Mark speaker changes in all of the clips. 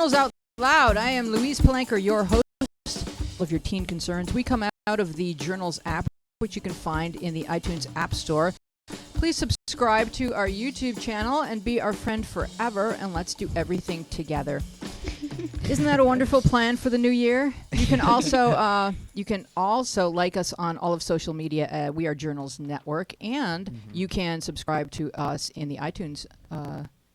Speaker 1: Journals Out Loud. I am Louise Palanker, your host of your teen concerns. We come out of the Journals app, which you can find in the iTunes App Store. Please subscribe to our YouTube channel and be our friend forever, and let's do everything together. Isn't that a wonderful plan for the new year? You can also like us on all of social media. We are Journals Network, and you can subscribe to us in the iTunes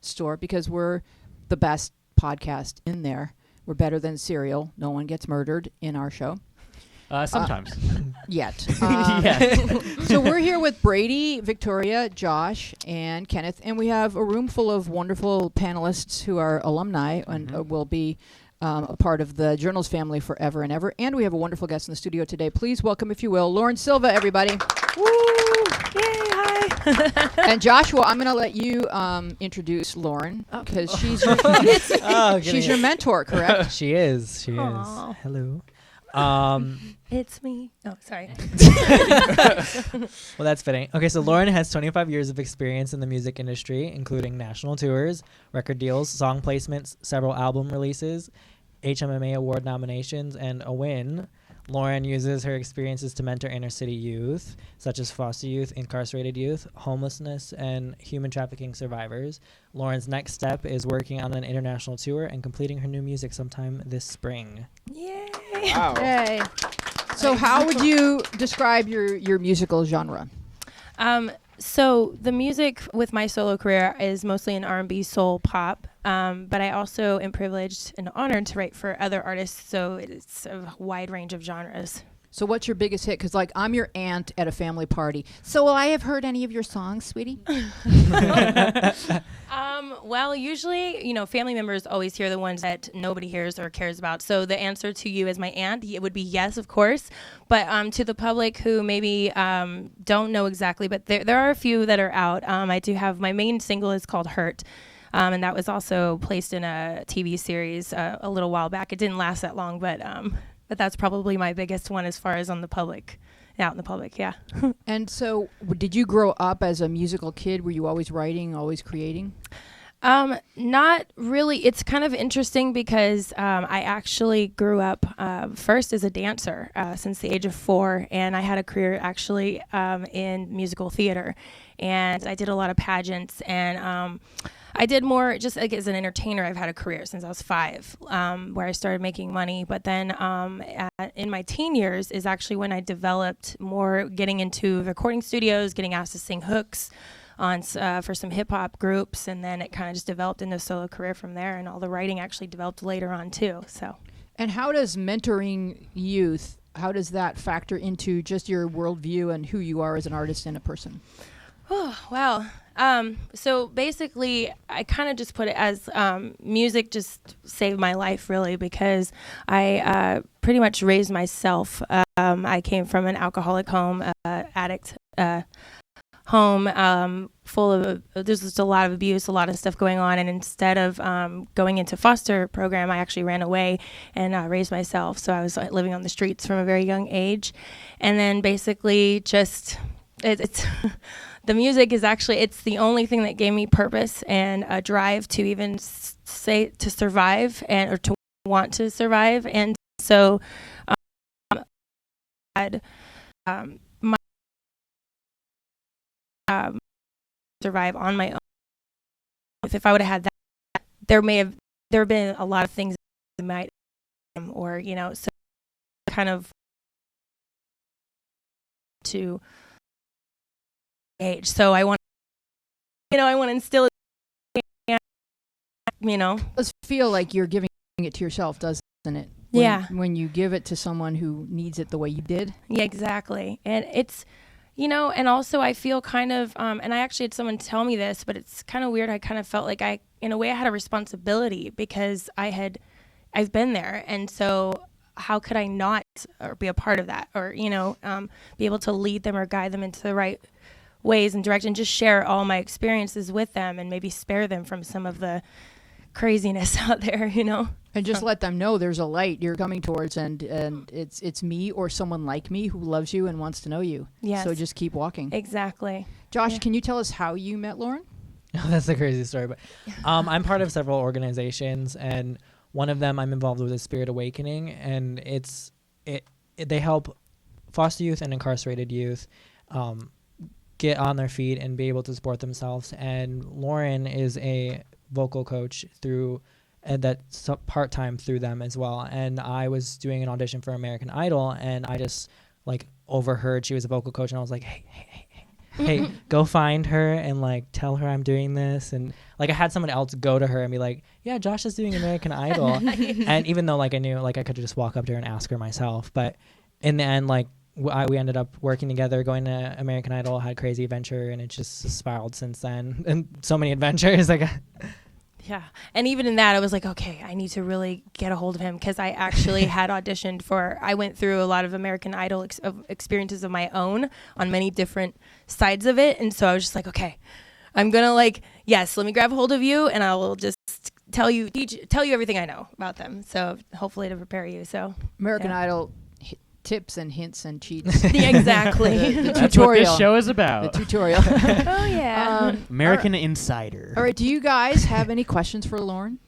Speaker 1: store because we're the best podcast in there. We're better than Serial. No one gets murdered in our show.
Speaker 2: Sometimes.
Speaker 1: Yet.
Speaker 2: Yet.
Speaker 1: So we're here with Brady, Victoria, Josh, and Kenneth, and we have a room full of wonderful panelists who are alumni and will be a part of the Journals family forever and ever. And we have a wonderful guest in the studio today. Please welcome, if you will, Lauren Silva, everybody.
Speaker 3: Woo! Yay, hi.
Speaker 1: And Joshua, I'm going to let you introduce Lauren because she's your mentor, correct?
Speaker 4: She is.
Speaker 3: Aww.
Speaker 4: Hello.
Speaker 3: It's me. Oh, sorry.
Speaker 4: Well, that's fitting. Okay, so Lauren has 25 years of experience in the music industry, including national tours, record deals, song placements, several album releases, HMMA award nominations, and a win. Lauren uses her experiences to mentor inner city youth, such as foster youth, incarcerated youth, homelessness, and human trafficking survivors. Lauren's next step is working on an international tour and completing her new music sometime this spring.
Speaker 3: Yay.
Speaker 1: Wow. Yay. So how would you describe your musical genre?
Speaker 3: So the music with my solo career is mostly in R&B, soul, pop, but I also am privileged and honored to write for other artists, so it's a wide range of genres.
Speaker 1: So what's your biggest hit? Because, like, I'm your aunt at a family party. So will I have heard any of your songs, sweetie?
Speaker 3: Well, usually, family members always hear the ones that nobody hears or cares about. So the answer to you as my aunt, it would be yes, of course. But to the public who maybe don't know exactly, but there are a few that are out. I do have, my main single is called Hurt. And that was also placed in a TV series a little while back. It didn't last that long, but that's probably my biggest one as far as out in the public, yeah.
Speaker 1: And so did you grow up as a musical kid? Were you always writing, always creating?
Speaker 3: Not really. It's kind of interesting because I actually grew up first as a dancer since the age of 4, and I had a career actually in musical theater, and I did a lot of pageants, and I did more just like as an entertainer. I've had a career since I was 5, where I started making money. But then in my teen years is actually when I developed more getting into recording studios, getting asked to sing hooks on for some hip hop groups, and then it kind of just developed into a solo career from there. And all the writing actually developed later on too. So. And
Speaker 1: how does mentoring youth? How does that factor into just your worldview and who you are as an artist and a person?
Speaker 3: Oh, wow. So basically, I kind of just put it as music just saved my life, really, because I pretty much raised myself. I came from an alcoholic home, addict home, full of, there's just a lot of abuse, a lot of stuff going on. And instead of going into foster program, I actually ran away and raised myself. So I was living on the streets from a very young age. And then basically just, it's the music is actually, it's the only thing that gave me purpose and a drive to even say to survive or to want to survive. And so survive on my own. If I would have had that, there have been a lot of things that might, or, so kind of to age. So I want to instill it, It
Speaker 1: does feel like you're giving it to yourself, doesn't it? When you give it to someone who needs it the way you did.
Speaker 3: Yeah, exactly. And it's, and also I feel kind of, and I actually had someone tell me this, but it's kind of weird. I kind of felt like in a way I had a responsibility because I've been there. And so how could I not or be a part of that or, be able to lead them or guide them into the right ways and direction, just share all my experiences with them and maybe spare them from some of the craziness out there,
Speaker 1: And just let them know there's a light you're coming towards, and it's me or someone like me who loves you and wants to know you.
Speaker 3: Yes.
Speaker 1: So just keep walking.
Speaker 3: Exactly.
Speaker 1: Josh, can you tell us how you met Lauren?
Speaker 4: That's a crazy story, but I'm part of several organizations, and one of them I'm involved with is Spirit Awakening, and they help foster youth and incarcerated youth get on their feet and be able to support themselves. And Lauren is a vocal coach through that's part-time through them as well. And I was doing an audition for American Idol, and I just like overheard she was a vocal coach, and I was like, hey, go find her and like tell her I'm doing this. And like I had someone else go to her and be like, yeah, Josh is doing American Idol. And even though like I knew like I could just walk up to her and ask her myself, but in the end, like we ended up working together, going to American Idol, had crazy adventure, and it just spiraled since then. And so many adventures. Like,
Speaker 3: yeah. And even in that, I was like, okay, I need to really get a hold of him, because I actually had auditioned I went through a lot of American Idol experiences of my own on many different sides of it. And so I was just like, okay, I'm going to like, yes, let me grab a hold of you, and I will just tell you everything I know about them. So hopefully to prepare you. So
Speaker 1: American Idol tips and hints and cheats.
Speaker 3: Exactly.
Speaker 1: The
Speaker 2: That's
Speaker 1: tutorial.
Speaker 2: what this show is about.
Speaker 1: The tutorial.
Speaker 3: Oh, yeah.
Speaker 2: American Insider.
Speaker 1: All right. Do you guys have any questions for Lauren?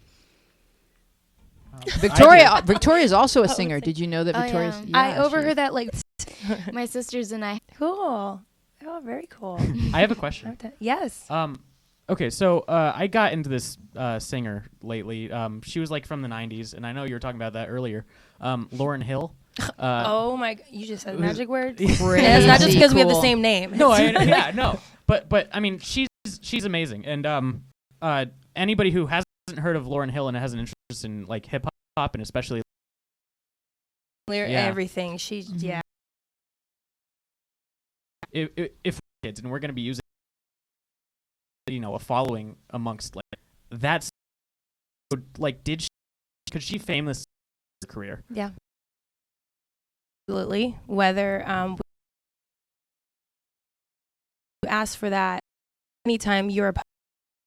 Speaker 2: I
Speaker 1: Victoria is also a singer. Did you know that
Speaker 5: Oh,
Speaker 1: Victoria's?
Speaker 5: yeah.
Speaker 3: I overheard that like,
Speaker 5: My sisters and I.
Speaker 3: cool. Oh, very cool.
Speaker 2: I have a question.
Speaker 3: Yes.
Speaker 2: Okay, so I got into this singer lately. She was like from the 90s, and I know you were talking about that earlier. Lauren Hill.
Speaker 3: Oh my! You just said a magic word.
Speaker 1: Crazy
Speaker 3: It's not just because we have the
Speaker 1: cool.
Speaker 3: same name.
Speaker 2: No, no. But I mean, she's amazing, and anybody who hasn't heard of Lauren Hill and has an interest in like hip hop and especially
Speaker 3: Everything. She's
Speaker 2: if we're kids and we're going to be using a following amongst like that's like could she fame this career?
Speaker 3: Yeah. Absolutely. Whether you ask for that, anytime you're a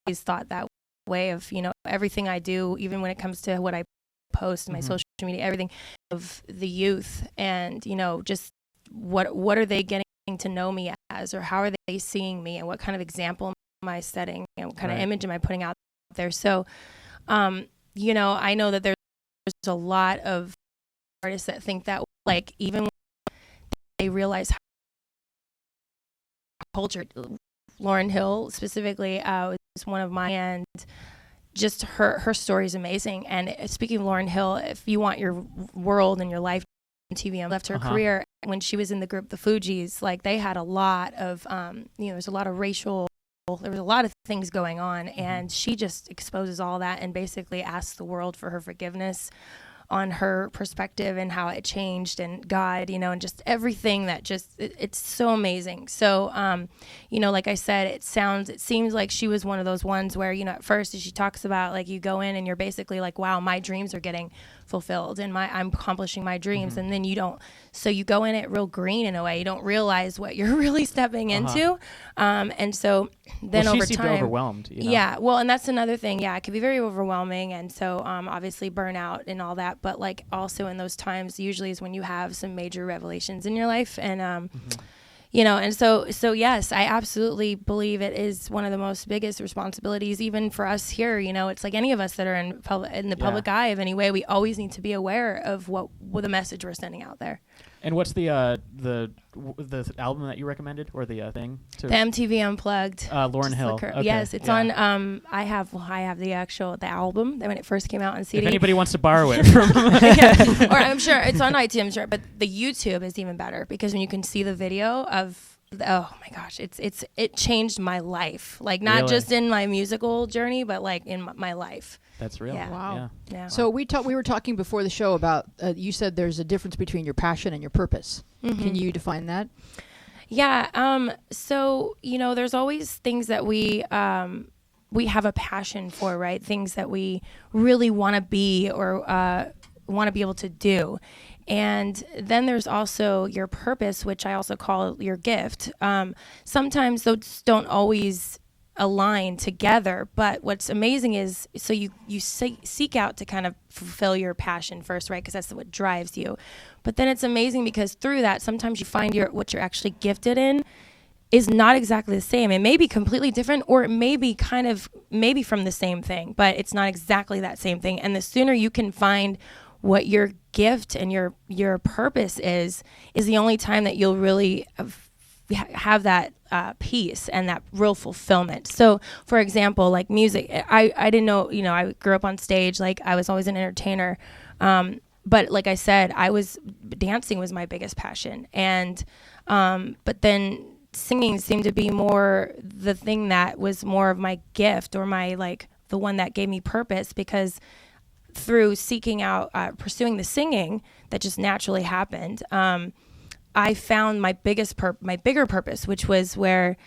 Speaker 3: always thought that way of, everything I do, even when it comes to what I post, my social media, everything of the youth, and, just what are they getting to know me as, or how are they seeing me, and what kind of example am I setting, and what kind of image am I putting out there? So, I know that there's a lot of artists that think that, like, even when they realize how culture, Lauren Hill specifically was one of my, and just her story is amazing. And speaking of Lauren Hill, if you want your world and your life on TV, and left her career when she was in the group The Fugees, like they had a lot of, there's a lot of racial, there was a lot of things going on, and she just exposes all that and basically asks the world for her forgiveness on her perspective and how it changed, and God, and just everything that it's so amazing. So, like I said, it seems like she was one of those ones where, at first, as she talks about, like, you go in and you're basically like, wow, my dreams are getting fulfilled and I'm accomplishing my dreams. And then you go in it real green in a way. You don't realize what you're really stepping into. And so then over
Speaker 2: she seemed
Speaker 3: time,
Speaker 2: overwhelmed.
Speaker 3: Yeah. Well, and that's another thing. Yeah. It can be very overwhelming. And so, obviously burnout and all that, but like also in those times usually is when you have some major revelations in your life. And, and so yes, I absolutely believe it is one of the most biggest responsibilities, even for us here. It's like any of us that are in the public eye of any way, we always need to be aware of what the message we're sending out there.
Speaker 2: And what's the album that you recommended, or the thing?
Speaker 3: The MTV Unplugged.
Speaker 2: Lauren Hill. Okay.
Speaker 3: Yes, it's on. I have the album when it first came out on CD.
Speaker 2: If anybody wants to borrow it from,
Speaker 3: or I'm sure it's on iTunes. Sure, but the YouTube is even better, because when you can see the video of, oh my gosh, it changed my life. Like not
Speaker 2: Really?
Speaker 3: just in my musical journey, but like in my life.
Speaker 2: That's real.
Speaker 3: Yeah.
Speaker 1: Wow.
Speaker 3: Yeah.
Speaker 1: So we were talking before the show about, you said there's a difference between your passion and your purpose. Can you define that?
Speaker 3: Yeah. So, there's always things that we have a passion for, right? Things that we really want to be, or want to be able to do. And then there's also your purpose, which I also call your gift. Sometimes those don't always align together, but what's amazing is, so you seek out to kind of fulfill your passion first, right? Because that's what drives you. But then it's amazing because through that, sometimes you find what you're actually gifted in is not exactly the same. It may be completely different, or it may be maybe from the same thing, but it's not exactly that same thing. And the sooner you can find what your gift and your purpose is the only time that you'll really have that peace and that real fulfillment. So, for example, like music, I didn't know, I grew up on stage, like I was always an entertainer. But like I said, dancing was my biggest passion. And, but then singing seemed to be more the thing that was more of my gift, or my, like, the one that gave me purpose, because through seeking out, pursuing the singing that just naturally happened, I found my bigger purpose, which was where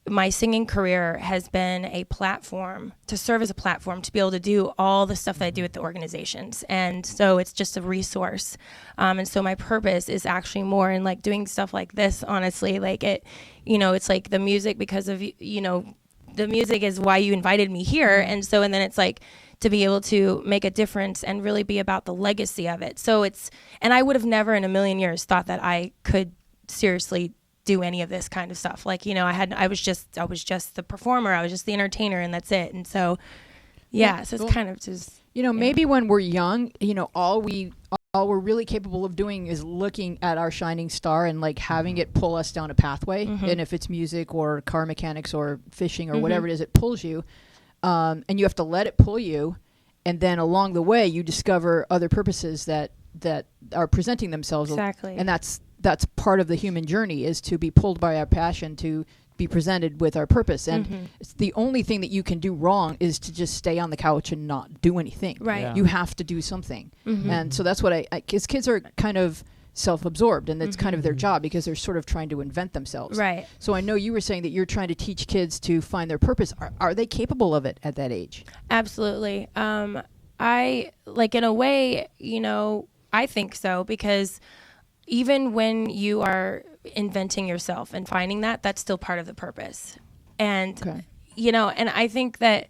Speaker 3: my singing career has been a platform, to serve as a platform to be able to do all the stuff that I do with the organizations. And so it's just a resource. And so my purpose is actually more in, like, doing stuff like this, honestly. Like, it's like the music, because of, the music is why you invited me here. And then it's like to be able to make a difference and really be about the legacy of it. So and I would have never in a million years thought that I could seriously do any of this kind of stuff. Like, I was just the performer, I was just the entertainer, and that's it. And so, so it's kind of just,
Speaker 1: maybe when we're young, all we're really capable of doing is looking at our shining star and, like, having it pull us down a pathway. And if it's music or car mechanics or fishing or whatever it is, it pulls you. And you have to let it pull you. And then along the way, you discover other purposes that are presenting themselves.
Speaker 3: Exactly.
Speaker 1: And that's part of the human journey, is to be pulled by our passion, to be presented with our purpose. And it's the only thing that you can do wrong is to just stay on the couch and not do anything.
Speaker 3: Right.
Speaker 2: Yeah.
Speaker 1: You have to do something. And so that's what because kids are kind of self-absorbed, and it's kind of their job, because they're sort of trying to invent themselves.
Speaker 3: Right.
Speaker 1: So I know you were saying that you're trying to teach kids to find their purpose. Are they capable of it at that age?
Speaker 3: Absolutely. I, like, in a way, I think so, because even when you are inventing yourself and finding that's still part of the purpose. And, and I think that,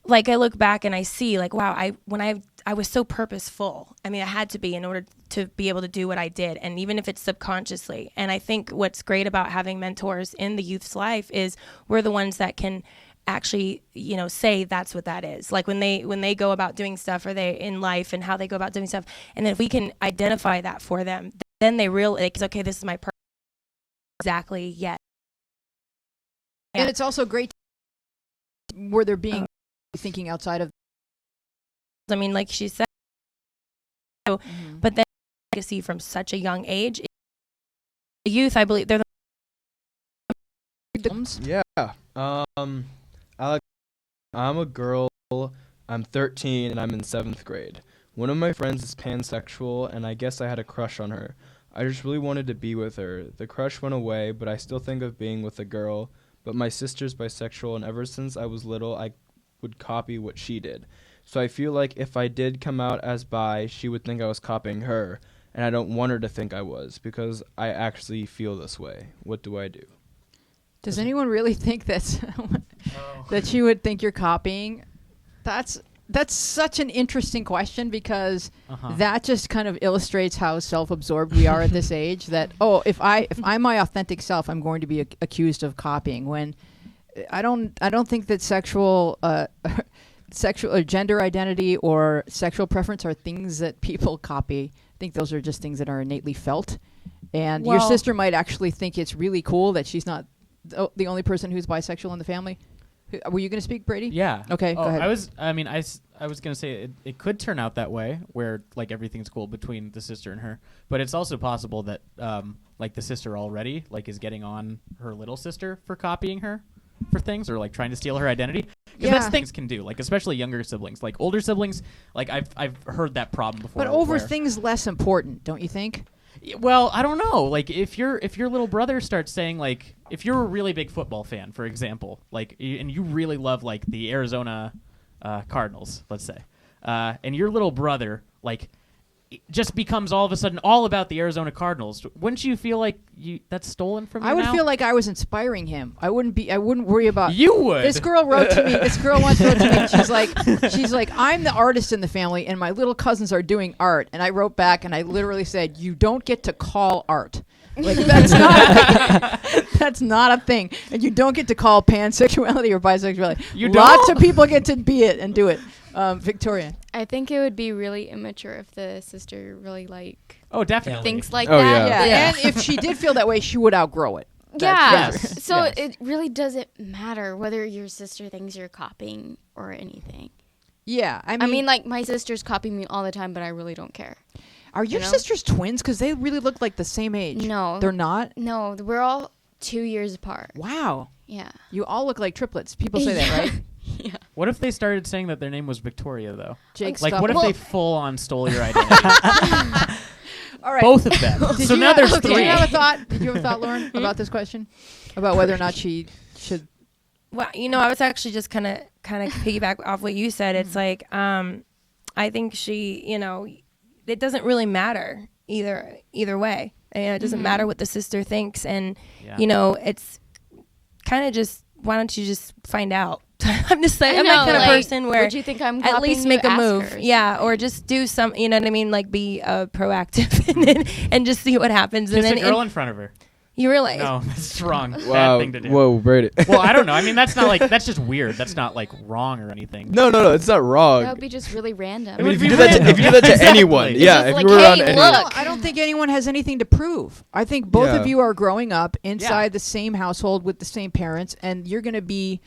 Speaker 3: like, I look back and I see, like, wow, I was so purposeful. I mean, I had to be, in order to be able to do what I did. And even if it's subconsciously. And I think what's great about having mentors in the youth's life is we're the ones that can actually, say that's what that is. Like, when they go about doing stuff, or they in life and how they go about doing stuff. And then if we can identify that for them, then they realize, okay, this is my purpose. Exactly. Yet.
Speaker 1: And it's also great where they're being thinking outside of.
Speaker 3: I mean, like she said, but then legacy from such a young age. The youth, I believe, they're the.
Speaker 6: Yeah. I'm a girl. I'm 13 and I'm in 7th grade. One of my friends is pansexual, and I guess I had a crush on her. I just really wanted to be with her. The crush went away, but I still think of being with a girl. But my sister's bisexual, and ever since I was little, I would copy what she did. So I feel like if I did come out as bi, she would think I was copying her, and I don't want her to think I was, because I actually feel this way. What do I do?
Speaker 1: Does anyone really think that she would think you're copying? That's such an interesting question, because that just kind of illustrates how self-absorbed we are at this age. That if I'm my authentic self, I'm going to be accused of copying. When I don't think that sexual or gender identity or sexual preference are things that people copy. I think those are just things that are innately felt. And your sister might actually think it's really cool that she's not the only person who's bisexual in the family. Were you going to speak, Brady?
Speaker 2: Yeah.
Speaker 1: Okay, go ahead.
Speaker 2: I was going to say it could turn out that way, where, like, everything's cool between the sister and her. But it's also possible that like, the sister already, like, is getting on her little sister for copying her for things, or, like, trying to steal her identity. Because that's things can do, like, especially younger siblings. Like, older siblings, like, I've heard that problem before.
Speaker 1: But over things less important, don't you think?
Speaker 2: Well, I don't know. Like, if your little brother starts saying, like, if you're a really big football fan, for example, like, and you really love, like, the Arizona Cardinals, let's say, and your little brother, like, just becomes all of a sudden all about the Arizona Cardinals, wouldn't you feel like that's stolen from you?
Speaker 1: I would
Speaker 2: now?
Speaker 1: feel like I was inspiring him. I wouldn't worry about.
Speaker 2: You would.
Speaker 1: This girl wrote to me. This girl once wrote to me. And she's like, I'm the artist in the family, and my little cousins are doing art. And I wrote back, and I literally said, you don't get to call art. Like that's not that's not a thing, and you don't get to call pansexuality or bisexuality.
Speaker 2: You
Speaker 1: Lots
Speaker 2: don't?
Speaker 1: of people get to be it and do it. Victoria.
Speaker 5: I think it would be really immature if the sister really
Speaker 2: Oh, definitely.
Speaker 5: thinks like
Speaker 6: Oh,
Speaker 5: that.
Speaker 6: yeah.
Speaker 1: Yeah, and if she did feel that way, she would outgrow it.
Speaker 5: Yeah.
Speaker 2: Yes.
Speaker 5: So
Speaker 2: Yes.
Speaker 5: it really doesn't matter whether your sister thinks you're copying or anything.
Speaker 1: Yeah,
Speaker 5: I mean, like my sister's copying me all the time, but I really don't care.
Speaker 1: are your
Speaker 5: you know?
Speaker 1: sisters twins? Because they really look like the same age.
Speaker 5: No.
Speaker 1: They're not.
Speaker 5: No, we're all 2 years apart.
Speaker 1: Wow,
Speaker 5: Yeah.
Speaker 1: you all look like triplets. People say that, right?
Speaker 5: Yeah.
Speaker 2: What if they started saying that their name was Victoria, though?
Speaker 1: Jake,
Speaker 2: Like,
Speaker 1: stop
Speaker 2: what
Speaker 1: it.
Speaker 2: if they full on stole your identity?
Speaker 1: All right.
Speaker 2: Both of them.
Speaker 1: Did
Speaker 2: So
Speaker 1: you
Speaker 2: now
Speaker 1: have-
Speaker 2: there's
Speaker 1: Did
Speaker 2: three.
Speaker 1: you have a thought? Did you have a thought, Lauren, about this question? About whether or not she should.
Speaker 3: Well, I was actually just kind of piggyback off what you said. It's like, I think she, it doesn't really matter either way. It doesn't matter what the sister thinks, and
Speaker 2: Yeah.
Speaker 3: it's kind of just, why don't you just find out? I'm just like,
Speaker 5: I
Speaker 3: I'm that
Speaker 5: know,
Speaker 3: kind of
Speaker 5: like,
Speaker 3: person where
Speaker 5: would you think I'm
Speaker 3: at least
Speaker 5: copying
Speaker 3: make
Speaker 5: you?
Speaker 3: a
Speaker 5: Ask
Speaker 3: move,
Speaker 5: her or
Speaker 3: yeah, or
Speaker 5: something.
Speaker 3: just do some, you know what I mean, like be proactive and just see what happens.
Speaker 2: Kiss
Speaker 3: and
Speaker 2: a
Speaker 3: then
Speaker 2: girl in front of her.
Speaker 3: you realize,
Speaker 2: No, that's wrong.
Speaker 6: Wow.
Speaker 2: Bad thing to do.
Speaker 6: Whoa, Brady.
Speaker 2: Well, I don't know. I mean, that's not like, that's just weird. That's not like wrong or anything.
Speaker 6: No, it's not wrong.
Speaker 5: That would be just really random.
Speaker 6: I mean,
Speaker 2: would
Speaker 6: if
Speaker 2: be
Speaker 6: you, do that to,
Speaker 2: random.
Speaker 6: if you do that to
Speaker 2: Exactly.
Speaker 6: anyone,
Speaker 2: It's
Speaker 6: yeah,
Speaker 5: just
Speaker 6: if
Speaker 5: like,
Speaker 6: you were around
Speaker 5: hey,
Speaker 6: anyone.
Speaker 5: look.
Speaker 1: I don't think anyone has anything to prove. I think both of
Speaker 6: Yeah.
Speaker 1: you are growing up inside the same household with the same parents, and you're going to be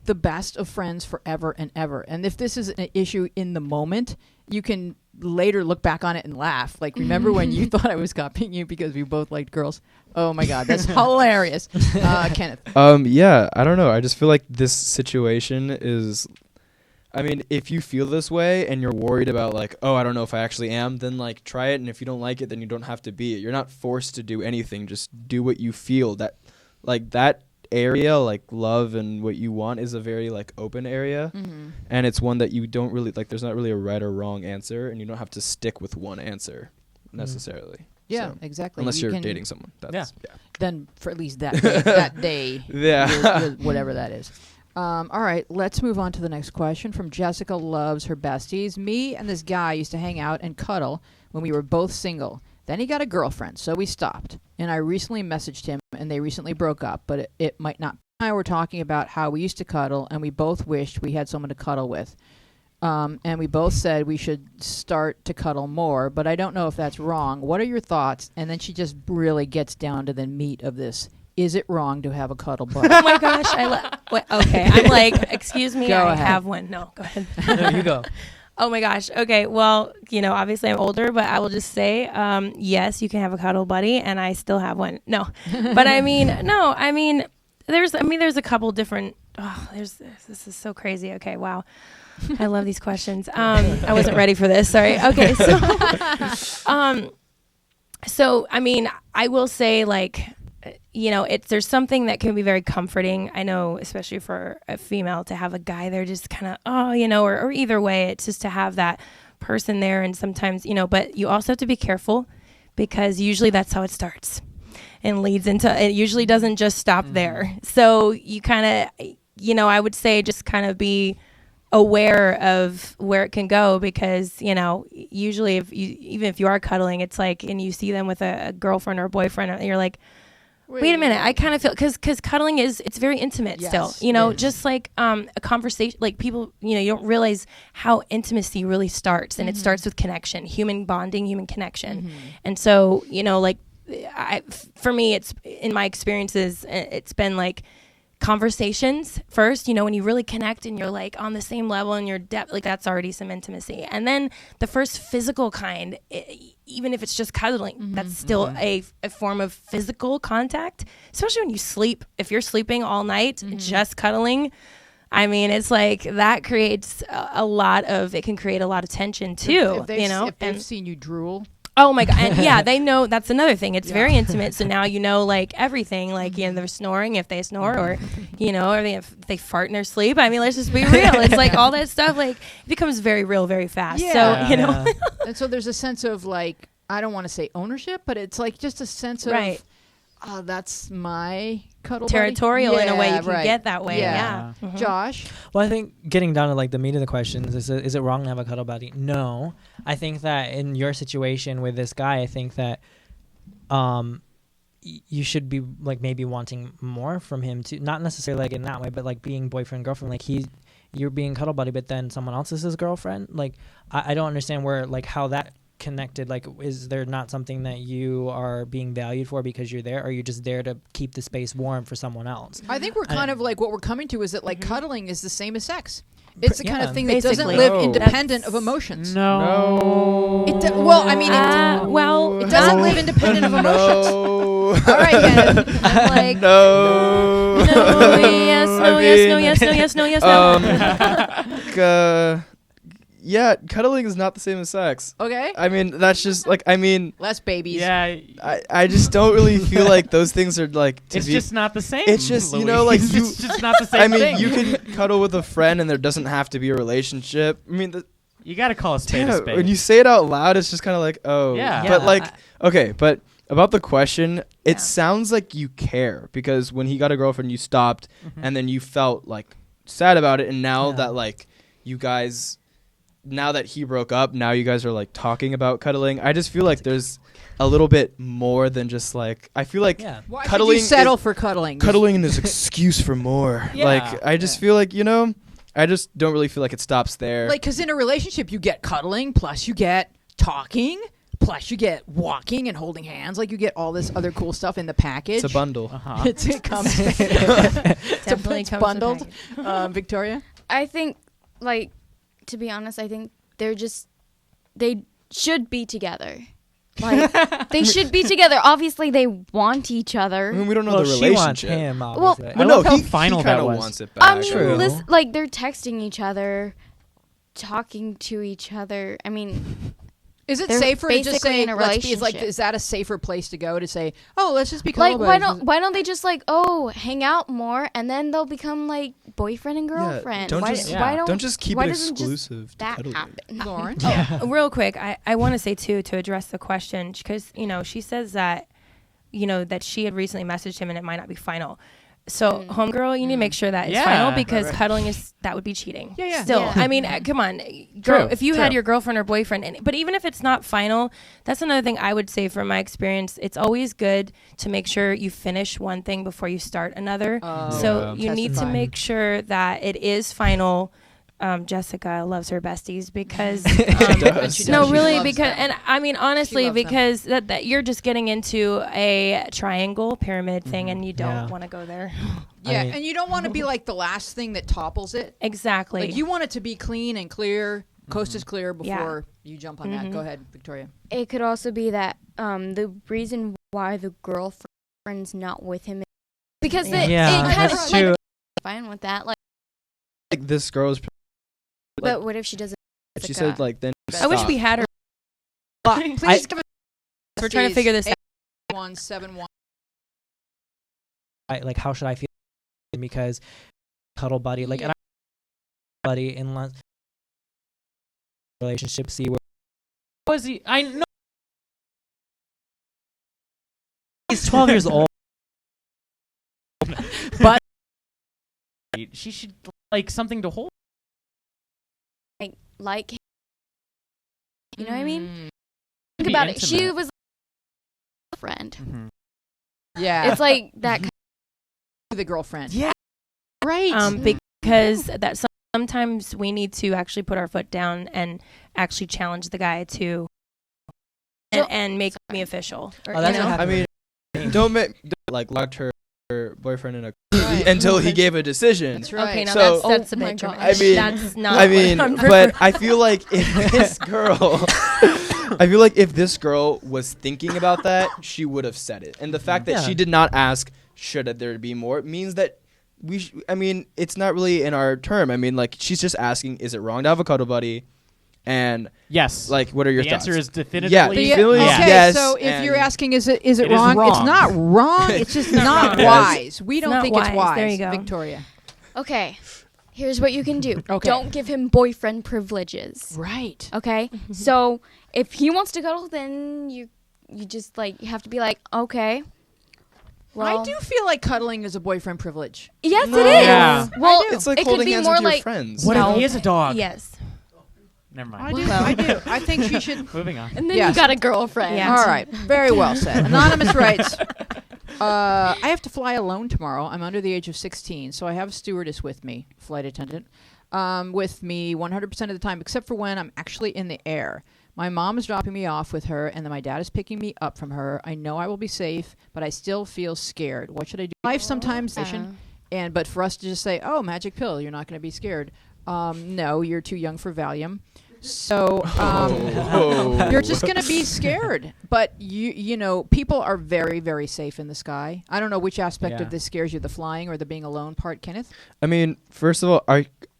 Speaker 1: the best of friends forever and ever. And if this is an issue in the moment, you can later look back on it and laugh. Like, remember when you thought I was copying you because we both liked girls? Oh my God, that's hilarious. Kenneth.
Speaker 6: Yeah, I don't know. I just feel like this situation is, I mean, if you feel this way and you're worried about like, oh, I don't know if I actually am, then like try it. And if you don't like it, then you don't have to be it. You're not forced to do anything. Just do what you feel. That area, like love and what you want, is a very like open area, and it's one that you don't really like. There's not really a right or wrong answer, and you don't have to stick with one answer necessarily.
Speaker 1: Yeah,
Speaker 6: So,
Speaker 1: exactly.
Speaker 6: unless
Speaker 1: You
Speaker 6: you're
Speaker 1: can-
Speaker 6: dating someone. That's, yeah.
Speaker 1: Then for at least that day,
Speaker 6: Yeah.
Speaker 1: whatever that is. All right, let's move on to the next question from Jessica Loves Her Besties. Me and this guy used to hang out and cuddle when we were both single. Then he got a girlfriend, so we stopped. And I recently messaged him, and they recently broke up, but it might not. I were talking about how we used to cuddle, and we both wished we had someone to cuddle with. And we both said we should start to cuddle more, but I don't know if that's wrong. What are your thoughts? And then she just really gets down to the meat of this. Is it wrong to have a cuddle buddy?
Speaker 3: oh my gosh, okay, I'm like, excuse me,
Speaker 1: Go
Speaker 3: I
Speaker 1: ahead.
Speaker 3: have one. No, go ahead.
Speaker 4: There you go.
Speaker 3: Oh my gosh. Okay. Well, obviously I'm older, but I will just say, yes, you can have a cuddle buddy, and I still have one. No, but I mean, no, I mean, there's a couple different. Oh, this is so crazy. Okay. Wow. I love these questions. I wasn't ready for this. Sorry. Okay. So I mean, I will say, like, there's something that can be very comforting. I know, especially for a female, to have a guy there just kind of, or either way, it's just to have that person there. And sometimes, but you also have to be careful, because usually that's how it starts and leads into, it usually doesn't just stop there. So you kind of, I would say just kind of be aware of where it can go, because usually even if you are cuddling, it's like, and you see them with a girlfriend or a boyfriend, and you're like, wait a minute, I kind of feel, because cuddling it's very intimate.
Speaker 1: Yes,
Speaker 3: still,
Speaker 1: it is.
Speaker 3: just like a conversation, like people, you don't realize how intimacy really starts, and it starts with connection, human bonding, human connection. And so, like, for me, it's, in my experiences, it's been like conversations first, when you really connect and you're like on the same level and your depth, like that's already some intimacy. And then the first physical kind, even if it's just cuddling, that's still a form of physical contact, especially when you sleep. If you're sleeping all night, just cuddling, I mean, it's like that creates it can create a lot of tension too,
Speaker 1: If they've seen you drool.
Speaker 3: Oh my God. And yeah, they know, that's another thing. It's very intimate. So now like everything, like, they're snoring if they snore, or, or if they fart in their sleep. I mean, let's just be real. It's like all that stuff, like, it becomes very real very fast.
Speaker 1: Yeah.
Speaker 3: So,
Speaker 4: Yeah.
Speaker 1: And so there's a sense of, like, I don't want to say ownership, but it's like just a sense of,
Speaker 3: Right.
Speaker 1: That's my cuddle buddy.
Speaker 3: territorial in a way, you can
Speaker 1: right.
Speaker 3: get that way.
Speaker 1: Yeah.
Speaker 3: Yeah. Mhm.
Speaker 1: Josh?
Speaker 4: Well, I think getting down to like the meat of the questions, is it wrong to have a cuddle buddy? No. I think that in your situation with this guy, I think that you should be like maybe wanting more from him too, not necessarily like in that way, but like being boyfriend girlfriend, like you're being cuddle buddy, but then someone else is his girlfriend. Like I don't understand where like how that connected. Like, is there not something that you are being valued for because you're there, or are you just there to keep the space warm for someone else?
Speaker 1: I think we're kind of like what we're coming to is that like cuddling is the same as sex. It's the kind of thing that doesn't
Speaker 3: Basically.
Speaker 1: live
Speaker 6: No.
Speaker 1: independent of emotions.
Speaker 2: No.
Speaker 1: Well, I mean, it doesn't live independent of emotions.
Speaker 6: No.
Speaker 1: All right, Ken.
Speaker 3: I'm like,
Speaker 6: No.
Speaker 3: no, yes, no, yes, no, yes, no, yes, no, yes, no.
Speaker 6: Yeah, cuddling is not the same as sex.
Speaker 1: Okay.
Speaker 6: I mean, that's just like,
Speaker 1: Less babies.
Speaker 2: Yeah.
Speaker 6: I just don't really feel like those things are like to
Speaker 2: It's
Speaker 6: be.
Speaker 2: just not the same.
Speaker 6: It's just, you know,
Speaker 2: Louise.
Speaker 6: like, you-
Speaker 2: It's just not the same
Speaker 6: I mean,
Speaker 2: thing.
Speaker 6: you can cuddle with a friend and there doesn't have to be a relationship. I mean,
Speaker 2: You got to call a spade a
Speaker 6: yeah,
Speaker 2: spade.
Speaker 6: when you say it out loud, it's just kind of like, oh.
Speaker 2: Yeah.
Speaker 6: But
Speaker 4: Yeah,
Speaker 6: like, okay, but about the question, it sounds like you care because when he got a girlfriend, you stopped and then you felt like sad about it. And now
Speaker 4: Yeah.
Speaker 6: that like you guys, now that he broke up, now you guys are like talking about cuddling. I just feel like there's a little bit more than just like, I feel like
Speaker 4: Yeah.
Speaker 1: Why
Speaker 6: cuddling
Speaker 1: should you settle
Speaker 6: is-
Speaker 1: for cuddling?
Speaker 6: cuddling is excuse for more.
Speaker 2: Yeah.
Speaker 6: Like, I just feel like, you know, I just don't really feel like it stops there.
Speaker 1: Like, because in a relationship, you get cuddling, plus you get talking, plus you get walking and holding hands. Like, you get all this other cool stuff in the package.
Speaker 6: it's a bundle.
Speaker 2: Uh-huh.
Speaker 1: It comes.
Speaker 3: Definitely
Speaker 1: it's
Speaker 3: comes with
Speaker 1: bundled.
Speaker 3: package.
Speaker 1: Victoria?
Speaker 5: I think, like, to be honest, I think they should be together. Like, they should be together. Obviously, they want each other.
Speaker 6: I mean, we don't know
Speaker 4: Well,
Speaker 6: the
Speaker 4: she
Speaker 6: relationship.
Speaker 4: wants him,
Speaker 5: Well,
Speaker 4: obviously.
Speaker 2: I
Speaker 6: Well,
Speaker 2: love
Speaker 6: no,
Speaker 2: how
Speaker 6: he
Speaker 2: final
Speaker 6: he
Speaker 2: that
Speaker 6: kinda
Speaker 2: was.
Speaker 6: wants it back.
Speaker 5: I mean,
Speaker 4: True.
Speaker 5: like, they're texting each other, talking to each other. I mean,
Speaker 1: Is it
Speaker 5: They're
Speaker 1: safer to just
Speaker 5: basically
Speaker 1: say,
Speaker 5: in a
Speaker 1: let's be, is
Speaker 5: relationship.
Speaker 1: that a safer place to go to say, oh, let's just be
Speaker 5: like,
Speaker 1: cuddle
Speaker 5: why
Speaker 1: buddies?
Speaker 5: don't they just like, oh, hang out more, and then they'll become like boyfriend and girlfriend?
Speaker 6: don't
Speaker 5: why,
Speaker 6: just-
Speaker 5: why don't
Speaker 6: Don't just keep
Speaker 5: why
Speaker 6: it
Speaker 5: doesn't just
Speaker 6: exclusive to
Speaker 5: that
Speaker 6: cuddling.
Speaker 5: happen?
Speaker 1: Lauren?
Speaker 3: Real quick, I want to say too, to address the question, because she says that that she had recently messaged him and it might not be final. So homegirl, you need to make sure that it's
Speaker 2: Yeah.
Speaker 3: final, because
Speaker 6: Right.
Speaker 3: cuddling that would be cheating.
Speaker 1: Yeah.
Speaker 3: Still,
Speaker 5: Yeah.
Speaker 3: I mean, come on, girl.
Speaker 2: True,
Speaker 3: If you had
Speaker 2: true.
Speaker 3: your girlfriend or boyfriend, but even if it's not final, that's another thing I would say from my experience. It's always good to make sure you finish one thing before you start another. So
Speaker 6: Yeah.
Speaker 3: you need to
Speaker 4: Testifying.
Speaker 3: make sure that it is final. Jessica loves her besties because
Speaker 6: does.
Speaker 1: She
Speaker 3: no,
Speaker 1: She
Speaker 3: really,
Speaker 1: loves
Speaker 3: because,
Speaker 1: them.
Speaker 3: and I mean, honestly,
Speaker 1: loves them.
Speaker 3: because that you're just getting into a triangle pyramid thing, and you don't
Speaker 4: Yeah.
Speaker 3: want to go there.
Speaker 1: Yeah,
Speaker 4: I mean-
Speaker 1: and you don't want to be like the last thing that topples it.
Speaker 3: Exactly.
Speaker 1: Like, you want it to be clean and clear, coast is clear
Speaker 3: Yeah.
Speaker 1: before you jump on that. Go ahead, Victoria.
Speaker 5: It could also be that the reason why the girlfriend's not with him is because
Speaker 3: Yeah.
Speaker 4: Yeah,
Speaker 5: it kind
Speaker 4: that's
Speaker 5: of
Speaker 4: true.
Speaker 5: like fine with that. Like,
Speaker 6: Like this girl's.
Speaker 5: but what if she doesn't?
Speaker 6: She said like then.
Speaker 3: I wish
Speaker 6: stop.
Speaker 3: we had her.
Speaker 1: Please give us.
Speaker 3: We're trying to figure this out.
Speaker 1: 171.
Speaker 4: Like, how should I feel? Because cuddle buddy, like, and I buddy in relationship, see where
Speaker 2: Was he? I know.
Speaker 4: he's 12 years old.
Speaker 2: But she should like something to hold.
Speaker 5: Like, you know what I mean?
Speaker 1: Mm.
Speaker 5: Think
Speaker 2: Be
Speaker 5: about it. She
Speaker 2: intimate.
Speaker 5: was a friend.
Speaker 2: Mm-hmm.
Speaker 1: Yeah.
Speaker 5: It's like that.
Speaker 1: the girlfriend.
Speaker 2: Yeah.
Speaker 1: Right.
Speaker 3: Because that sometimes we need to actually put our foot down and actually challenge the guy to and make me official. Or,
Speaker 4: Oh, that's
Speaker 3: you
Speaker 4: what
Speaker 3: know?
Speaker 4: happened.
Speaker 6: I mean, don't locked her boyfriend in a
Speaker 1: Right.
Speaker 6: until he gave a decision.
Speaker 1: That's right.
Speaker 3: Okay, now
Speaker 6: So-
Speaker 3: that's a
Speaker 5: Oh my
Speaker 3: bit
Speaker 5: God.
Speaker 3: dramatic.
Speaker 6: I mean-
Speaker 3: That's not.
Speaker 6: I mean,
Speaker 3: what I'm
Speaker 6: but I feel like if this girl, I feel like if this girl was thinking about that, she would have said it. And the fact that
Speaker 4: Yeah.
Speaker 6: she did not ask, should there be more, means that I mean, it's not really in our term. I mean, like, she's just asking, is it wrong to have a cuddle buddy? And
Speaker 2: Yes.
Speaker 6: like, what are your
Speaker 2: the
Speaker 6: thoughts?
Speaker 2: answer is definitively
Speaker 6: Yeah,
Speaker 1: The-
Speaker 6: definitively
Speaker 1: okay,
Speaker 6: yes.
Speaker 1: so if
Speaker 6: and
Speaker 1: you're asking, is it
Speaker 2: It is
Speaker 1: wrong? It's
Speaker 2: wrong.
Speaker 1: not wrong. It's just
Speaker 3: not
Speaker 1: not
Speaker 3: wrong.
Speaker 1: wise. We don't
Speaker 3: not
Speaker 1: think it's
Speaker 3: wise.
Speaker 1: wise.
Speaker 3: There you go.
Speaker 1: Victoria.
Speaker 5: Okay, here's what you can do.
Speaker 1: Okay.
Speaker 5: Don't give him boyfriend privileges.
Speaker 1: Right.
Speaker 5: Okay, so if he wants to cuddle, then you just like you have to be like, okay. Well,
Speaker 1: I do feel like cuddling is a boyfriend privilege.
Speaker 5: Yes,
Speaker 6: No.
Speaker 5: it is.
Speaker 2: Yeah.
Speaker 5: Well,
Speaker 6: it's like
Speaker 5: it could
Speaker 6: holding
Speaker 5: be
Speaker 6: hands
Speaker 5: more
Speaker 6: with your
Speaker 5: like
Speaker 6: friends.
Speaker 2: What
Speaker 5: No.
Speaker 2: if he is a dog?
Speaker 3: Yes.
Speaker 2: Never mind.
Speaker 1: I do.
Speaker 3: Well.
Speaker 1: I do. I think she should.
Speaker 2: Moving on.
Speaker 5: and then
Speaker 1: Yes.
Speaker 5: you got a girlfriend.
Speaker 3: Yeah.
Speaker 1: All right. Very well said. Anonymous writes, I have to fly alone tomorrow. I'm under the age of 16, so I have a stewardess with me, flight attendant, with me 100% of the time, except for when I'm actually in the air. My mom is dropping me off with her, and then my dad is picking me up from her. I know I will be safe, but I still feel scared. What should I do? Life sometimes, but for us to just say, "Oh, magic pill, you're not going to be scared." No, you're too young for Valium. So you're just going to be scared. But you know, people are very, very safe in the sky. I don't know which aspect of this scares you, the flying or the being alone part, Kenneth?
Speaker 6: I mean, first of all,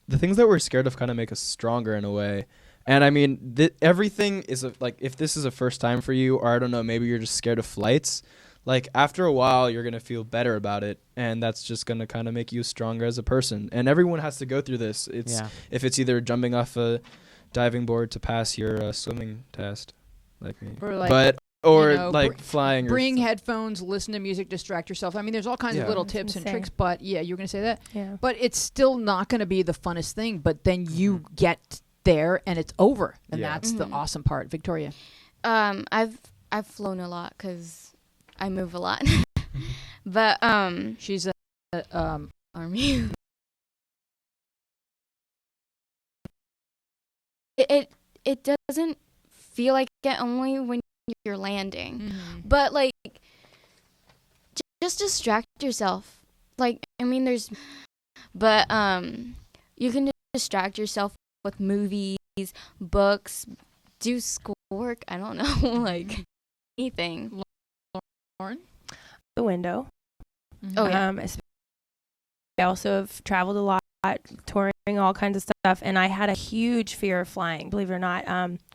Speaker 6: the things that we're scared of kind of make us stronger in a way. And I mean, everything is like, if this is a first time for you, or I don't know, maybe you're just scared of flights, like after a while you're going to feel better about it, and that's just going to kind of make you stronger as a person. And everyone has to go through this. If it's either jumping off a diving board to pass your swimming test, like me, or flying.
Speaker 1: Bring headphones, listen to music, distract yourself. I mean, there's all kinds of little tips and tricks, but you were going to say that?
Speaker 3: Yeah.
Speaker 1: But it's still not going to be the funnest thing, but then you get there and it's over, and that's the awesome part. Victoria?
Speaker 5: I've flown a lot because I move a lot. But
Speaker 1: she's
Speaker 5: army. It doesn't feel like it only when you're landing. But like just distract yourself. Like, I mean, you can distract yourself with movies, books, do schoolwork, I don't know, like anything.
Speaker 1: Lauren?
Speaker 3: The window.
Speaker 5: Oh yeah.
Speaker 3: I also have traveled a lot, touring, all kinds of stuff, and I had a huge fear of flying, believe it or not,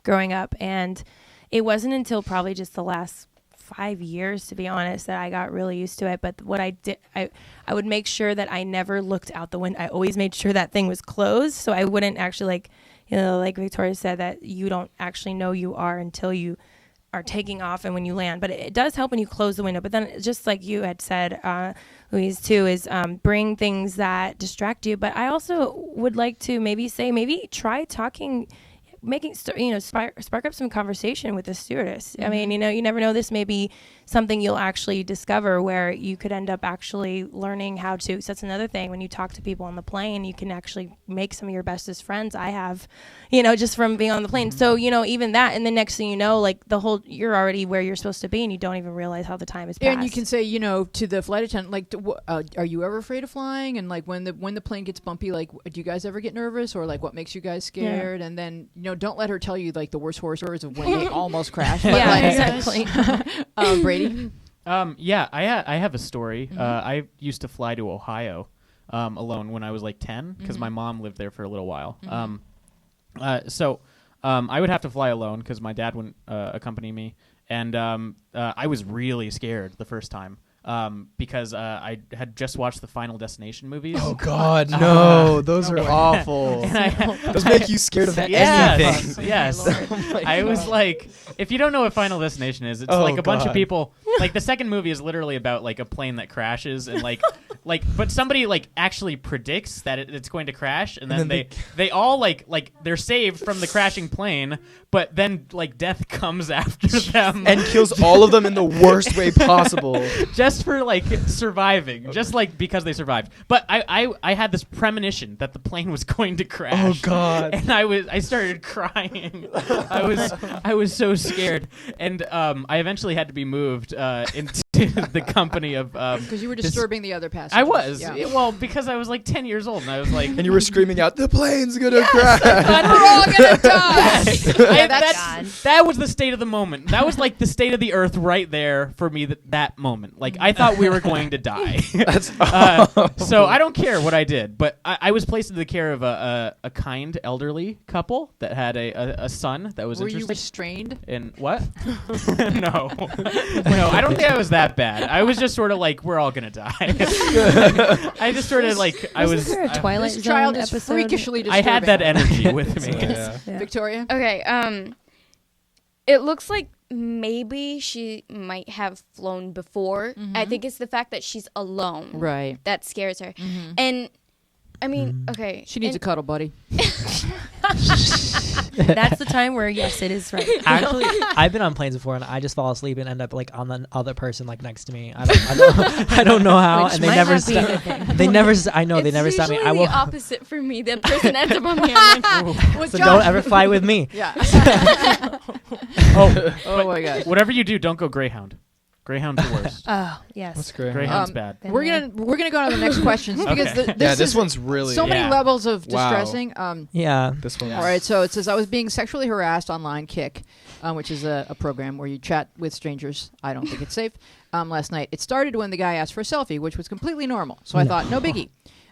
Speaker 3: growing up. And it wasn't until probably just the last 5 years, to be honest, that I got really used to it. But what I did, I would make sure that I never looked out the window. I always made sure that thing was closed, so I wouldn't actually, like Victoria said, that you don't actually know you are until you are taking off and when you land. But it does help when you close the window. But then, just like you had said, Louise, too, is bring things that distract you. But I also would like to maybe try talking, spark up some conversation with the stewardess. I mean, you never know, this may be something you'll actually discover where you could end up actually learning how to. So that's another thing. When you talk to people on the plane, you can actually make some of your bestest friends. I have, just from being on the plane. So, even that, and the next thing you know, like you're already where you're supposed to be, and you don't even realize how the time has passed.
Speaker 1: And you can say, to the flight attendant, like, are you ever afraid of flying? And like when the plane gets bumpy, like, do you guys ever get nervous, or like what makes you guys scared? And then, don't let her tell you like the worst horror stories of when they almost crashed.
Speaker 3: Exactly.
Speaker 1: Brady?
Speaker 2: I have a story. I used to fly to Ohio alone when I was like 10 because my mom lived there for a little while. So I would have to fly alone because my dad wouldn't accompany me, and I was really scared the first time. Because I had just watched the Final Destination movies.
Speaker 6: Oh God, no! Those are awful. Those make you scared of anything.
Speaker 2: Yes. I was like, if you don't know what Final Destination is, it's like a bunch of people. Like the second movie is literally about like a plane that crashes, and but somebody like actually predicts that it's going to crash, and then they all like they're saved from the crashing plane, but then like death comes after them
Speaker 6: and kills all of them in the worst way possible.
Speaker 2: Just for like surviving, just like because they survived. But I had this premonition that the plane was going to crash.
Speaker 6: Oh God!
Speaker 2: And I started crying. I was so scared, and I eventually had to be moved into the company of
Speaker 1: because you were disturbing the other passengers.
Speaker 2: I was well because I was like 10 years old, and I was like,
Speaker 6: and you were screaming out, "The plane's gonna crash!
Speaker 1: We're all gonna die!"
Speaker 2: Yes. That was the state of the moment. That was like the state of the earth right there for me. That moment, like I thought we were going to die.
Speaker 6: That's
Speaker 2: so I don't care what I did, but I was placed into the care of a kind elderly couple that had a son that was
Speaker 1: Were
Speaker 2: interested.
Speaker 1: You restrained?
Speaker 2: In what? No, I don't think I was that bad. I was just sort of like, we're all gonna die. I just sort of like I was.
Speaker 3: There a Twilight
Speaker 1: this
Speaker 3: Zone
Speaker 1: child is
Speaker 3: episode?
Speaker 1: freakishly disturbing.
Speaker 2: I had that energy with me.
Speaker 6: Yeah.
Speaker 1: Victoria?
Speaker 5: Okay, it looks like maybe she might have flown before. I think it's the fact that she's alone.
Speaker 1: Right.
Speaker 5: That scares her. And I mean, okay.
Speaker 1: She needs a cuddle, buddy.
Speaker 3: That's the time where yes, it is right.
Speaker 4: Actually, I've been on planes before, and I just fall asleep and end up like on the other person like next to me. I don't know how,
Speaker 3: Which
Speaker 4: and they
Speaker 3: might
Speaker 4: never
Speaker 3: not be a
Speaker 4: stop.
Speaker 3: good thing.
Speaker 4: They never. I know they never stop me. I
Speaker 5: It's
Speaker 4: will.
Speaker 5: usually the opposite for me. That person ends up on me. I'm like,
Speaker 4: So don't ever fly with me.
Speaker 1: Yeah.
Speaker 2: Oh,
Speaker 1: Oh my gosh.
Speaker 2: whatever you do, don't go Greyhound. Greyhound's the worst.
Speaker 3: Oh, yes.
Speaker 6: That's great.
Speaker 2: Greyhound's
Speaker 1: Um,
Speaker 2: bad.
Speaker 3: Been
Speaker 1: We're
Speaker 3: there.
Speaker 1: gonna go on to the next questions because
Speaker 2: Okay.
Speaker 1: this
Speaker 6: This
Speaker 1: is
Speaker 6: one's really
Speaker 1: so many
Speaker 2: Yeah.
Speaker 1: levels of
Speaker 6: Wow.
Speaker 1: distressing.
Speaker 4: Yeah.
Speaker 6: This one.
Speaker 2: Yeah.
Speaker 1: All right, so it says I was being sexually harassed online, Kick, which is a program where you chat with strangers. I don't think it's safe. Last night, it started when the guy asked for a selfie, which was completely normal. So I thought, no biggie.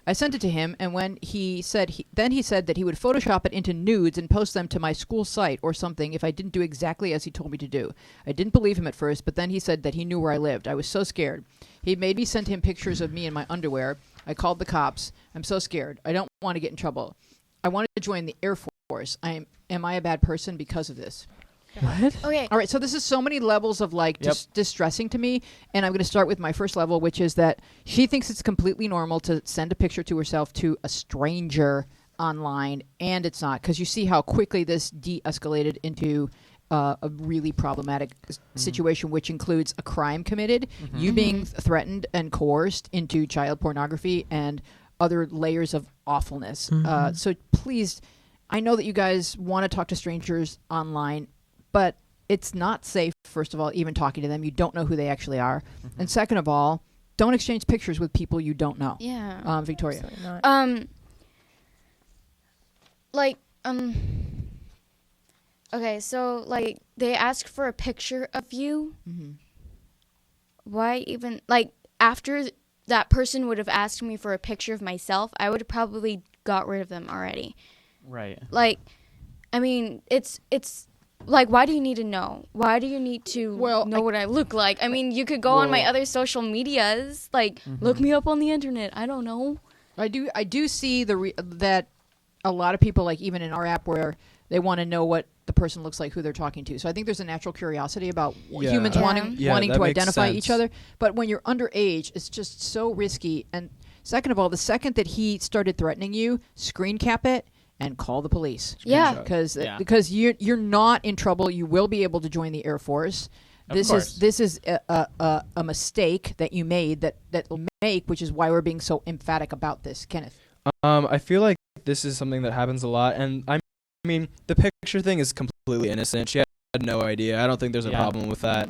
Speaker 1: I sent it to him, and when he said that he would Photoshop it into nudes and post them to my school site or something if I didn't do exactly as he told me to do. I didn't believe him at first, but then he said that he knew where I lived. I was so scared. He made me send him pictures of me in my underwear. I called the cops. I'm so scared. I don't want to get in trouble. I wanted to join the Air Force. Am I a bad person because of this?
Speaker 4: What?
Speaker 5: okay.
Speaker 1: All right, so this is so many levels of like
Speaker 2: Yep.
Speaker 1: distressing to me, and I'm going to start with my first level, which is that she thinks it's completely normal to send a picture to herself to a stranger online, and it's not, because you see how quickly this de-escalated into a really problematic situation, which includes a crime committed, you being threatened and coerced into child pornography, and other layers of awfulness. So please, I know that you guys want to talk to strangers online, but it's not safe, first of all, even talking to them. You don't know who they actually are. And second of all, don't exchange pictures with people you don't know.
Speaker 5: Yeah.
Speaker 1: Victoria.
Speaker 3: Absolutely not.
Speaker 5: Like, okay, so, like, they ask for a picture of you. Why even, like, after that person would have asked me for a picture of myself, I would have probably got rid of them already.
Speaker 2: Right.
Speaker 5: Like, I mean, it's like, why do you need to know? Why do you need to know what I look like? I mean, you could go on my other social medias, like, look me up on the internet. I don't know.
Speaker 1: I do see that a lot of people, like even in our app, where they want to know what the person looks like, who they're talking to. So I think there's a natural curiosity about humans
Speaker 5: Yeah.
Speaker 1: wanting
Speaker 6: Yeah,
Speaker 1: wanting
Speaker 6: that
Speaker 1: to
Speaker 6: makes
Speaker 1: identify
Speaker 6: sense.
Speaker 1: each other. But when you're underage, it's just so risky. And second of all, the second that he started threatening you, screen cap it and call the police.
Speaker 5: Yeah.
Speaker 6: Screenshot.
Speaker 1: Because you're not in trouble. You will be able to join the Air Force. This is a mistake that you made that will make, which is why we're being so emphatic about this, Kenneth.
Speaker 6: I feel like this is something that happens a lot, and I mean, the picture thing is completely innocent. She had no idea. I don't think there's a problem with that.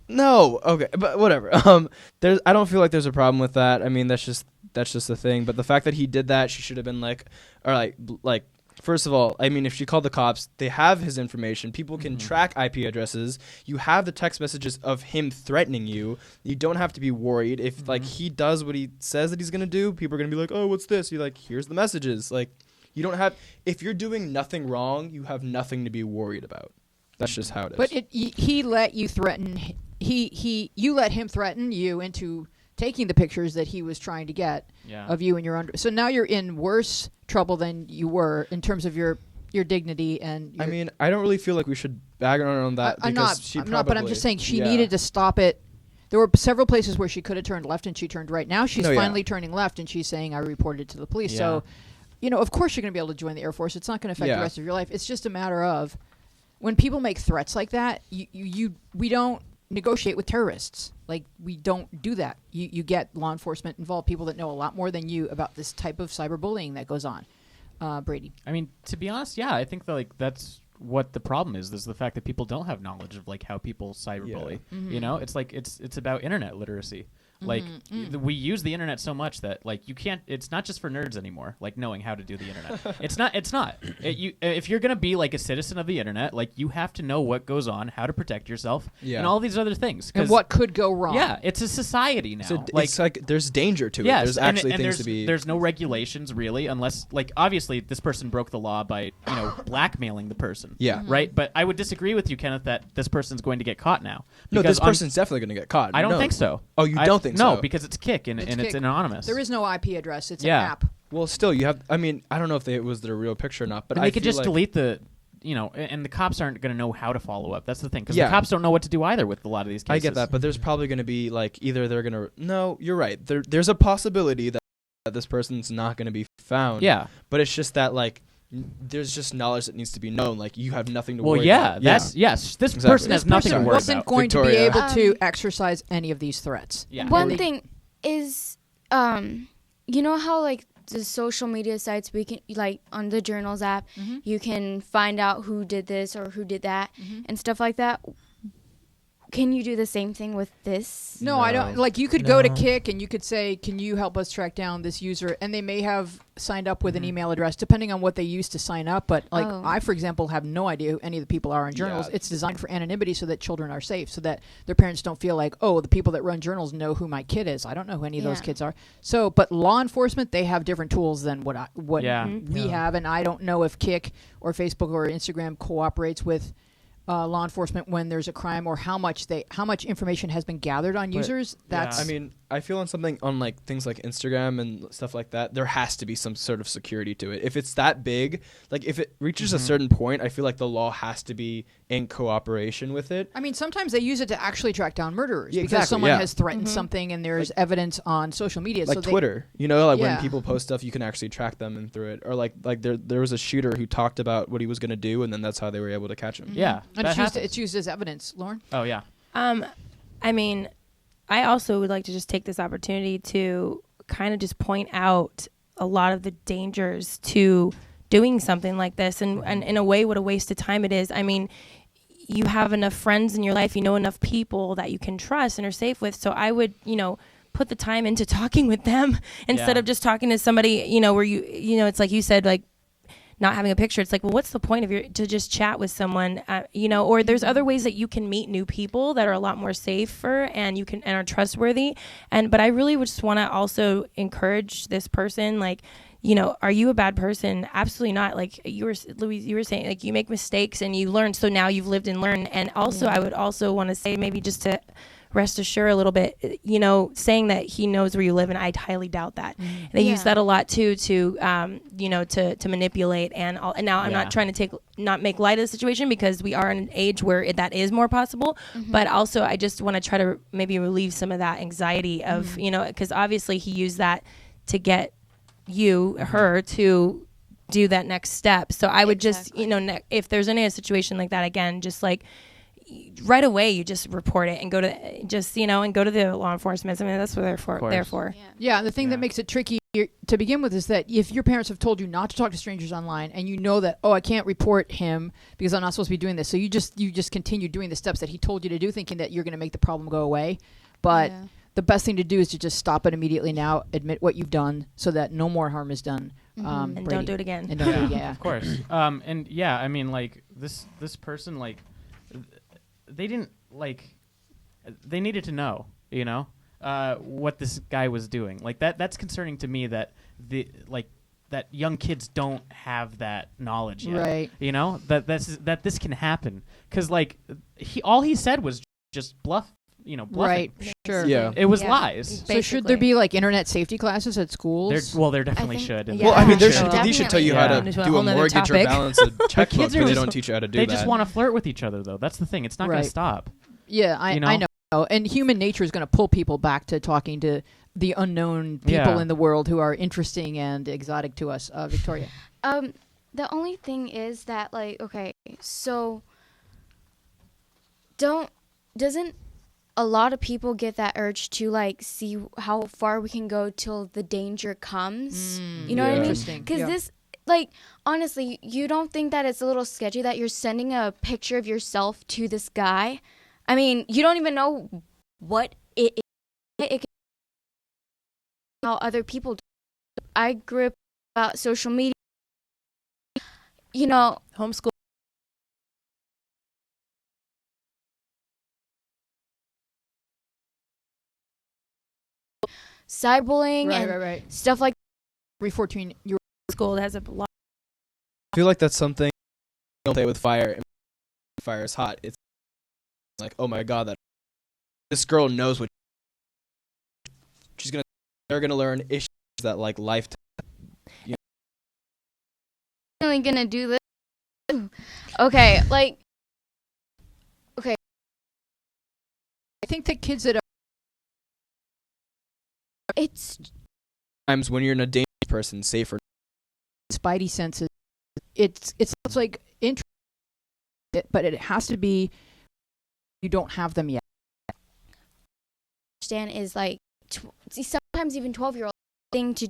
Speaker 6: No, okay, but whatever. I don't feel like there's a problem with that. I mean, that's just the thing. But the fact that he did that, she should have been like, all right, like. First of all, I mean, if she called the cops, they have his information. People can track IP addresses. You have the text messages of him threatening you. You don't have to be worried. If, like, he does what he says that he's going to do, people are going to be like, oh, what's this? You're like, here's the messages. Like, you don't have – if you're doing nothing wrong, you have nothing to be worried about. That's just how it is.
Speaker 1: But he let you threaten – you let him threaten you into taking the pictures that he was trying to get of you and your under. So now you're in worse trouble than you were in terms of your dignity and.
Speaker 6: I mean, I don't really feel like we should bag on her on that.
Speaker 1: I'm
Speaker 6: because
Speaker 1: not.
Speaker 6: she
Speaker 1: I'm not. But I'm just saying she
Speaker 6: yeah.
Speaker 1: needed to stop it. There were several places where she could have turned left and she turned right. Now she's finally turning left and she's saying, "I reported it to the police."
Speaker 2: Yeah.
Speaker 1: So, of course you're going to be able to join the Air Force. It's not going to affect the rest of your life. It's just a matter of when people make threats like that. We don't negotiate with terrorists. Like, we don't do that. You get law enforcement involved, people that know a lot more than you about this type of cyberbullying that goes on. Brady.
Speaker 2: I mean, to be honest, yeah, I think that, like, that's what the problem is the fact that people don't have knowledge of, like, how people cyberbully. You know, it's like it's about internet literacy. Like, we use the internet so much that, like, you can't. It's not just for nerds anymore. Like, knowing how to do the internet. It's not. If you're gonna be like a citizen of the internet, like, you have to know what goes on, how to protect yourself, and all these other things.
Speaker 1: And what could go wrong.
Speaker 2: Yeah, it's a society now.
Speaker 6: So it's like there's danger to it.
Speaker 2: Yes,
Speaker 6: There's actually things
Speaker 2: there's,
Speaker 6: to be.
Speaker 2: There's no regulations really, unless, like, obviously this person broke the law by blackmailing the person.
Speaker 6: Yeah.
Speaker 2: Right. But I would disagree with you, Kenneth, that this person's going to get caught now.
Speaker 6: No,
Speaker 2: Because
Speaker 6: this person's definitely going to get caught.
Speaker 2: I don't
Speaker 6: No.
Speaker 2: think so.
Speaker 6: Oh, you don't think so?
Speaker 2: No, because it's Kick and it's anonymous.
Speaker 1: There is no IP address. It's an
Speaker 2: Yeah.
Speaker 1: app.
Speaker 6: Well, still, you have. I mean, I don't know if it was their real picture or not, but
Speaker 2: and
Speaker 6: I
Speaker 2: they could
Speaker 6: feel
Speaker 2: just
Speaker 6: like,
Speaker 2: delete the. And the cops aren't going to know how to follow up. That's the thing, because
Speaker 6: Yeah.
Speaker 2: the cops don't know what to do either with a lot of these cases.
Speaker 6: I get that, but there's probably going to be like either they're going to. No, you're right. There's a possibility that that this person's not going to be found.
Speaker 2: Yeah.
Speaker 6: But it's just that, like, there's just knowledge that needs to be known. Like, you have nothing to
Speaker 2: Well,
Speaker 6: worry
Speaker 2: yeah,
Speaker 6: about.
Speaker 2: that's yes. This
Speaker 6: Exactly.
Speaker 2: person has nothing to worry
Speaker 1: wasn't
Speaker 2: about.
Speaker 1: going to be
Speaker 6: Victoria.
Speaker 1: able to exercise any of these threats.
Speaker 2: Yeah.
Speaker 5: One thing is, you know how like the social media sites we can like on the Journals app, you can find out who did this or who did that and stuff like that. Can you do the same thing with this?
Speaker 1: No, I don't. Like, you could go to Kik and you could say, can you help us track down this user? And they may have signed up with an email address, depending on what they used to sign up. But, like, I, for example, have no idea who any of the people are in Journals.
Speaker 6: Yeah.
Speaker 1: It's designed for anonymity so that children are safe, so that their parents don't feel like, oh, the people that run Journals know who my kid is. I don't know who any of those kids are. So, but law enforcement, they have different tools than what we have. And I don't know if Kik or Facebook or Instagram cooperates with law enforcement when there's a crime, or how much information has been gathered on users. That's
Speaker 6: I mean, I feel on like things like Instagram and stuff like that, there has to be some sort of security to it. If it's that big, like if it reaches a certain point, I feel like the law has to be in cooperation with it.
Speaker 1: I mean, sometimes they use it to actually track down murderers because
Speaker 6: exactly,
Speaker 1: someone has threatened something and there's evidence on social media.
Speaker 6: Like
Speaker 1: so
Speaker 6: Twitter, when people post stuff, you can actually track them and through it. Or like there was a shooter who talked about what he was going to do, and then that's how they were able to catch him.
Speaker 2: Yeah,
Speaker 1: and it's used as evidence. Lauren?
Speaker 2: Oh yeah.
Speaker 3: I mean, I also would like to just take this opportunity to kind of just point out a lot of the dangers to doing something like this, and in a way, what a waste of time it is. I mean, you have enough friends in your life, you know enough people that you can trust and are safe with. So I would, put the time into talking with them instead of just talking to somebody, where it's like you said, like, not having a picture. It's like, well, what's the point of to just chat with someone, or there's other ways that you can meet new people that are a lot more safer and and are trustworthy. But I really would just want to also encourage this person, like, are you a bad person? Absolutely not. Like Louise, you were saying, like, you make mistakes and you learn. So now you've lived and learned. And also I would also want to say, maybe just to rest assured a little bit, saying that he knows where you live, and I highly doubt that. They use that a lot too to manipulate and now I'm not trying to not make light of the situation, because we are in an age where that is more possible, but also I just want to try to maybe relieve some of that anxiety of, because obviously he used that to get her to do that next step. So I would just, if there's any situation like that, again, just like right away, you just report it and go to the law enforcement. I mean, that's what they're for.
Speaker 1: Yeah, and the thing that makes it tricky to begin with is that if your parents have told you not to talk to strangers online, and you know that, I can't report him because I'm not supposed to be doing this, so you just continue doing the steps that he told you to do, thinking that you're going to make the problem go away. But the best thing to do is to just stop it immediately now, admit what you've done, so that no more harm is done.
Speaker 3: And don't do it again.
Speaker 1: And don't do it again. Yeah.
Speaker 2: Of course. I mean, like this person, like, they didn't they needed to know, what this guy was doing. Like that's concerning to me, that that young kids don't have that knowledge yet.
Speaker 1: Right.
Speaker 2: That this can happen, because like all he said was just bluffing.
Speaker 1: Right. Sure.
Speaker 6: Yeah.
Speaker 2: It was lies.
Speaker 1: So should there be like internet safety classes at schools?
Speaker 2: There definitely should.
Speaker 6: Well, I mean, they
Speaker 5: Definitely.
Speaker 6: should tell you how to do a mortgage or balance a checkbook, but they don't teach you how to do that.
Speaker 2: They just want to flirt with each other, though. That's the thing. It's not going to stop.
Speaker 1: Yeah, I know. And human nature is going to pull people back to talking to the unknown people in the world who are interesting and exotic to us. Victoria?
Speaker 5: The only thing is that, like, okay, so doesn't a lot of people get that urge to, like, see how far we can go till the danger comes? You know what I mean?
Speaker 1: Interesting.
Speaker 5: Because this, like, honestly, you don't think that it's a little sketchy that you're sending a picture of yourself to this guy? I mean, you don't even know what it is. It can, how other people do. I grew up about social media.
Speaker 3: Homeschool.
Speaker 5: Cyberbullying and stuff like
Speaker 1: every 14-year-old
Speaker 3: school has a lot.
Speaker 6: I feel like that's something you don't play with fire. And fire is hot. It's like, oh my god, this girl knows what they're gonna learn issues that, like, lifetime.
Speaker 5: Really gonna do this? Okay, like, okay.
Speaker 1: I think that kids that are
Speaker 5: It's
Speaker 6: times when you're in a dangerous person, safe or
Speaker 1: Spidey senses. It's like interesting, but it has to be. You don't have them yet.
Speaker 5: Understand is like sometimes even 12-year-old thing to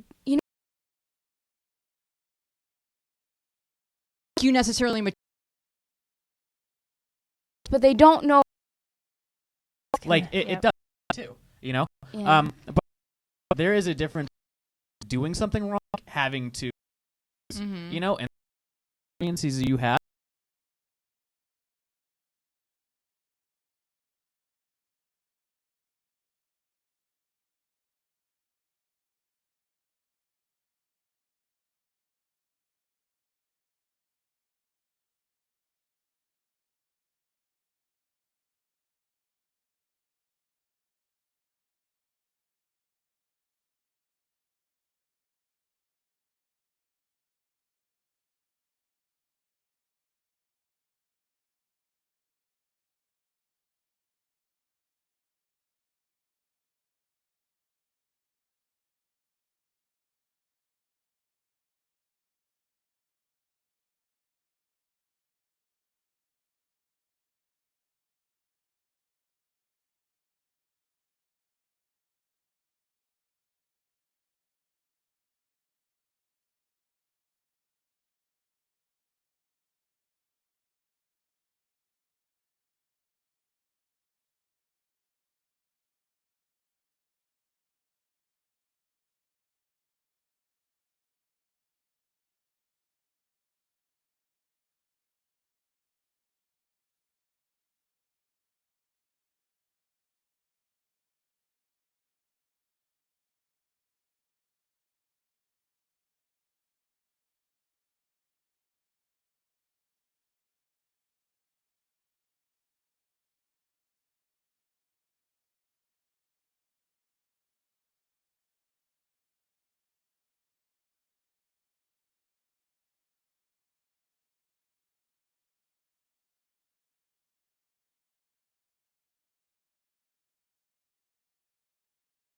Speaker 1: You necessarily,
Speaker 5: but they don't know.
Speaker 2: Like it does too,
Speaker 5: Yeah.
Speaker 2: But there is a difference doing something wrong, having to, and experiences you have